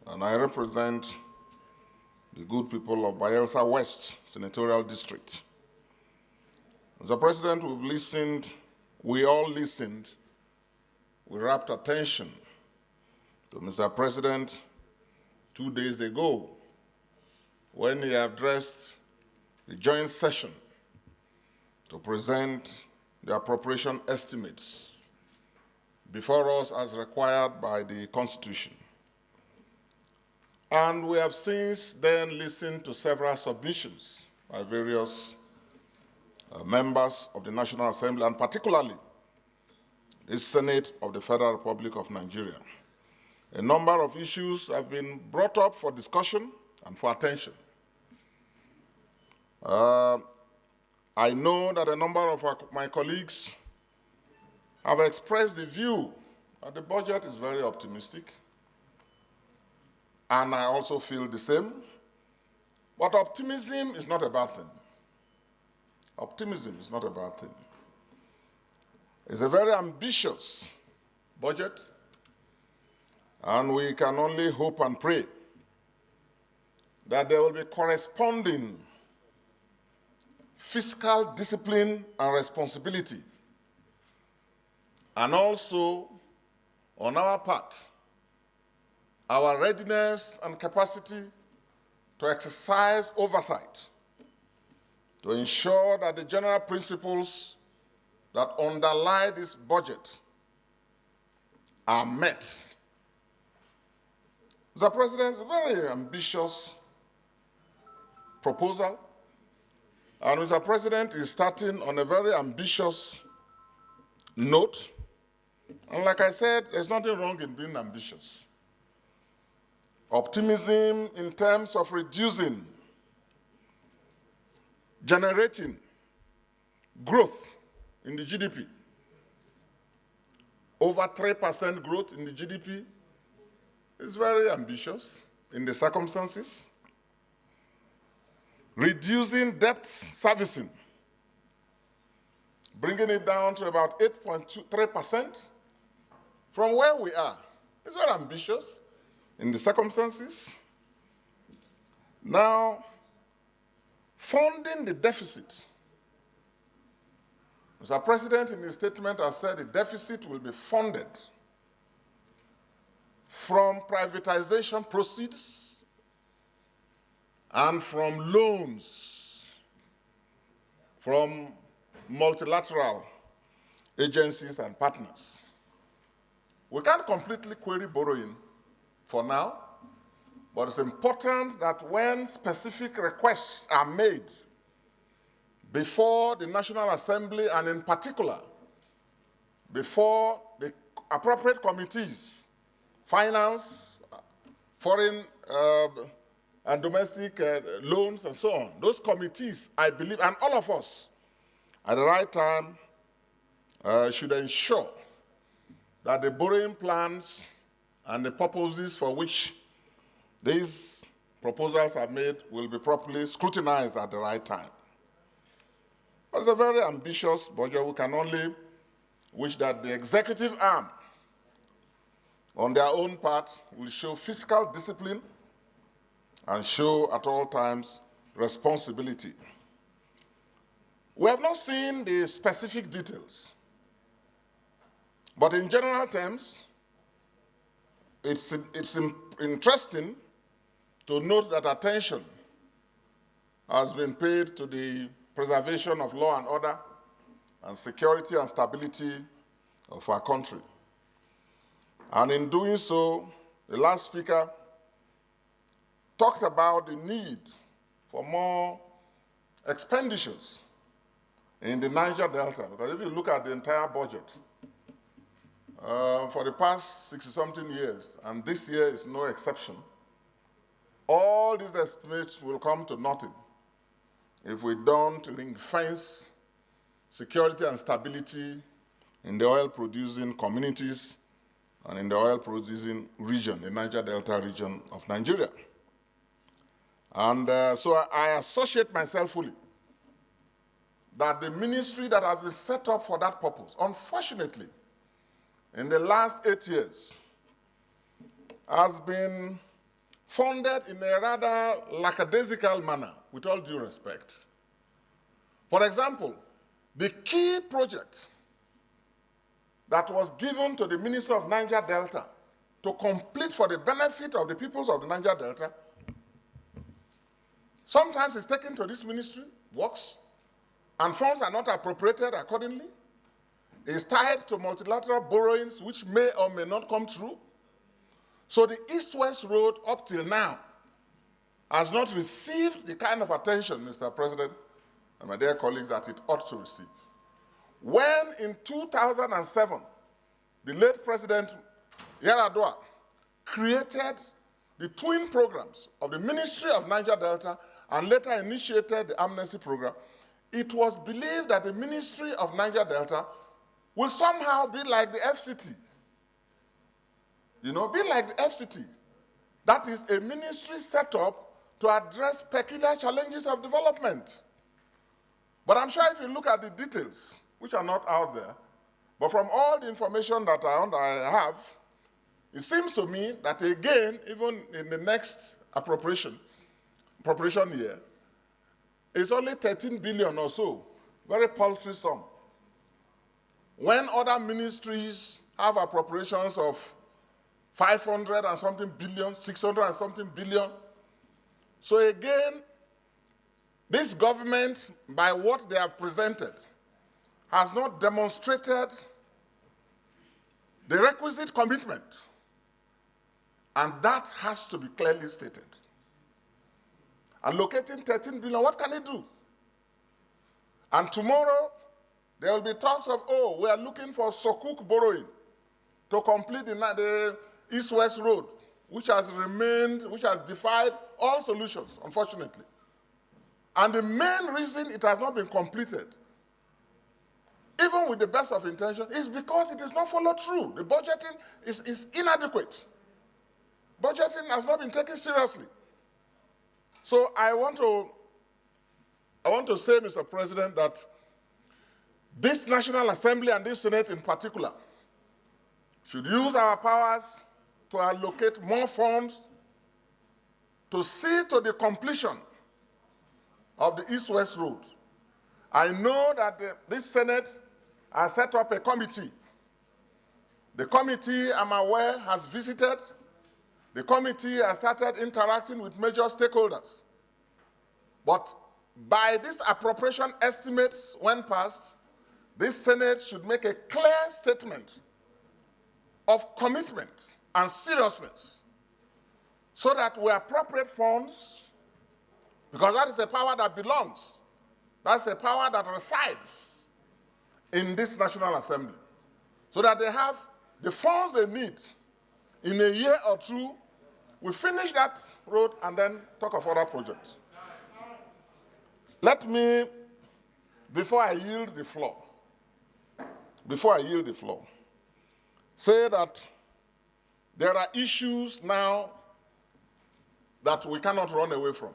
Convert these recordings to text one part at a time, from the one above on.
and I represent the good people of Bayelsa West Senatorial District. Mr. President, we all listened with rapt attention to Mr. President 2 days ago when he addressed the joint session to present the appropriation estimates before us as required by the Constitution. And we have since then listened to several submissions by various members of the National Assembly, and particularly the Senate of the Federal Republic of Nigeria. A number of issues have been brought up for discussion and for attention. I know that a number of my colleagues have expressed the view that the budget is very optimistic, and I also feel the same. But optimism is not a bad thing. Optimism is not a bad thing. It's a very ambitious budget, and we can only hope and pray that there will be corresponding fiscal discipline and responsibility, and also, on our part, our readiness and capacity to exercise oversight to ensure that the general principles that underlie this budget are met. Mr. President, it's a very ambitious proposal, and Mr. President is starting on a very ambitious note. And like I said, there's nothing wrong in being ambitious. Optimism in terms of generating growth in the GDP. Over 3% growth in the GDP is very ambitious in the circumstances. Reducing debt servicing, bringing it down to about 8.3% from where we are. It's very ambitious in the circumstances. Now, funding the deficit. Mr. President, in his statement, has said the deficit will be funded from privatization proceeds and from loans from multilateral agencies and partners. We can't completely query borrowing for now, but it's important that when specific requests are made before the National Assembly, and in particular, before the appropriate committees, finance, foreign and domestic loans, and so on, those committees, I believe, and all of us, at the right time, should ensure that the borrowing plans and the purposes for which these proposals are made will be properly scrutinized at the right time. But it's a very ambitious budget. We can only wish that the executive arm, on their own part, will show fiscal discipline and show at all times responsibility. We have not seen the specific details, but in general terms, it's interesting to note that attention has been paid to the preservation of law and order and security and stability of our country. And in doing so, the last speaker talked about the need for more expenditures in the Niger Delta, because if you look at the entire budget, for the past 60-something years, and this year is no exception, all these estimates will come to nothing if we don't ring-fence security and stability in the oil-producing communities and in the oil-producing region, the Niger Delta region of Nigeria. And so I associate myself fully that the ministry that has been set up for that purpose, unfortunately, in the last 8 years, has been funded in a rather lackadaisical manner, with all due respect. For example, the key project that was given to the Minister of Niger Delta to complete for the benefit of the peoples of the Niger Delta, sometimes it's taken to this ministry, works, and funds are not appropriated accordingly. It's tied to multilateral borrowings, which may or may not come true. So the East-West Road, up till now, has not received the kind of attention, Mr. President, and my dear colleagues, that it ought to receive. When in 2007, the late President Yar'Adua created the twin programs of the Ministry of Niger Delta and later initiated the amnesty program, it was believed that the Ministry of Niger Delta will somehow be like the FCT. Be like the FCT. That is a ministry set up to address peculiar challenges of development. But I'm sure if you look at the details, which are not out there, but from all the information that I have, it seems to me that again, even in the next appropriation year, it's only 13 billion or so, very paltry sum. When other ministries have appropriations of 500 and something billion, 600 and something billion. So again, this government, by what they have presented, has not demonstrated the requisite commitment. And that has to be clearly stated. Allocating 13 billion, what can it do? And tomorrow, there will be talks of, we are looking for Sukuk borrowing to complete the East-West Road, which has defied all solutions, unfortunately. And the main reason it has not been completed, even with the best of intention, is because it is not followed through. The budgeting is inadequate. Budgeting has not been taken seriously. So I want to say, Mr. President, that this National Assembly and this Senate in particular should use our powers to allocate more funds to see to the completion of the East-West Road. I know that this Senate has set up a committee. The committee, I'm aware, has visited. The committee has started interacting with major stakeholders. But by this appropriation estimates when passed, this Senate should make a clear statement of commitment and seriousness so that we appropriate funds, because that is a power that belongs. That's a power that resides in this National Assembly, so that they have the funds they need in a year or two. We finish that road and then talk of other projects. Let me, before I yield the floor, say that there are issues now that we cannot run away from.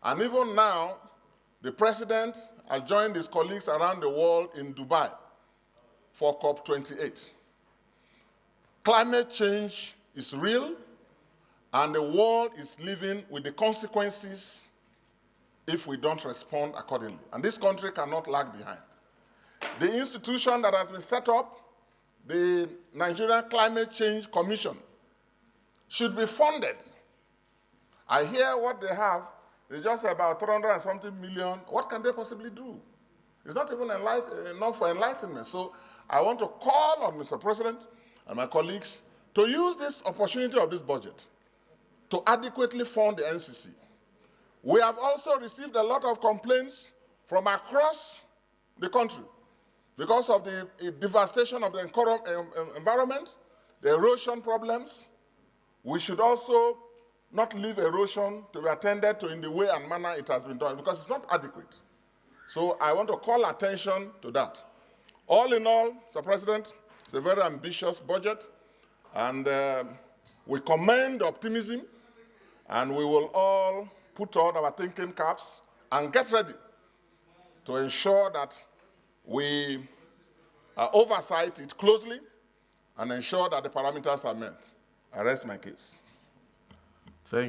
And even now, the President has joined his colleagues around the world in Dubai for COP28. Climate change is real, and the world is living with the consequences if we don't respond accordingly. And this country cannot lag behind. The institution that has been set up, the Nigerian Climate Change Commission, should be funded. I hear what they have, it's just about 300 and something million. What can they possibly do? It's not even enough for enlightenment. So I want to call on Mr. President and my colleagues to use this opportunity of this budget to adequately fund the NCC. We have also received a lot of complaints from across the country because of the devastation of the environment, the erosion problems. We should also not leave erosion to be attended to in the way and manner it has been done, because it's not adequate. So I want to call attention to that. All in all, Mr. President, it's a very ambitious budget, and we commend optimism, and we will all put on our thinking caps and get ready to ensure that we oversight it closely and ensure that the parameters are met. I rest my case.